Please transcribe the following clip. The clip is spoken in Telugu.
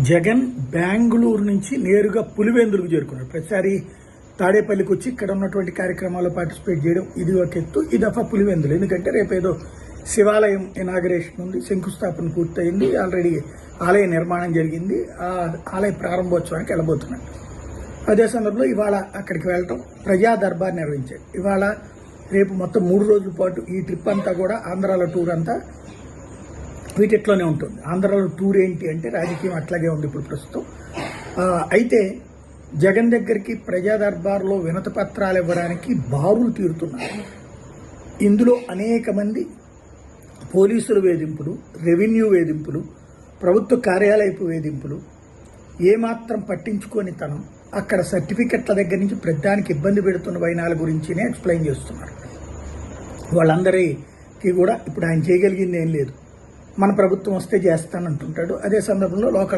జగన్ బెంగళూరు నుంచి నేరుగా పులివెందులకు చేరుకున్నారు. ప్రతిసారి తాడేపల్లికి వచ్చి ఇక్కడ ఉన్నటువంటి కార్యక్రమాల్లో పార్టిసిపేట్ చేయడం ఇది ఒక ఎత్తు. ఈ దఫా పులివెందులు, ఎందుకంటే రేపేదో శివాలయం ఇనాగరేషన్ ఉంది, శంకుస్థాపన పూర్తయింది, ఆల్రెడీ ఆలయ నిర్మాణం జరిగింది, ఆ ఆలయ ప్రారంభోత్సవానికి వెళ్ళబోతున్నారు. అదే సందర్భంలో ఇవాళ అక్కడికి వెళ్ళటం, ప్రజా దర్బార్ నిర్వహించారు. ఇవాళ రేపు మొత్తం 3 రోజుల పాటు ఈ ట్రిప్ అంతా కూడా ఆంధ్రాల టూర్ అంతా వీటిట్లోనే ఉంటుంది. ఆంధ్రాలో టూర్ ఏంటి అంటే రాజకీయం అట్లాగే ఉంది ఇప్పుడు ప్రస్తుతం. అయితే జగన్ దగ్గరికి ప్రజా దర్బార్లో వినతి పత్రాలు ఇవ్వడానికి బారులు తీరుతున్నారు. ఇందులో అనేక మంది పోలీసుల వేధింపులు, రెవెన్యూ వేధింపులు, ప్రభుత్వ కార్యాలయపు వేధింపులు, ఏమాత్రం పట్టించుకొని తనం, అక్కడ సర్టిఫికెట్ల దగ్గర నుంచి ప్రతిదానికి ఇబ్బంది పెడుతున్న వైనాల గురించినే ఎక్స్ప్లెయిన్ చేస్తున్నారు. వాళ్ళందరికీ కూడా ఇప్పుడు ఆయన చేయగలిగింది ఏం లేదు, మన ప్రభుత్వం వస్తే చేస్తానంటుంటాడు. అదే సందర్భంలో లోకల్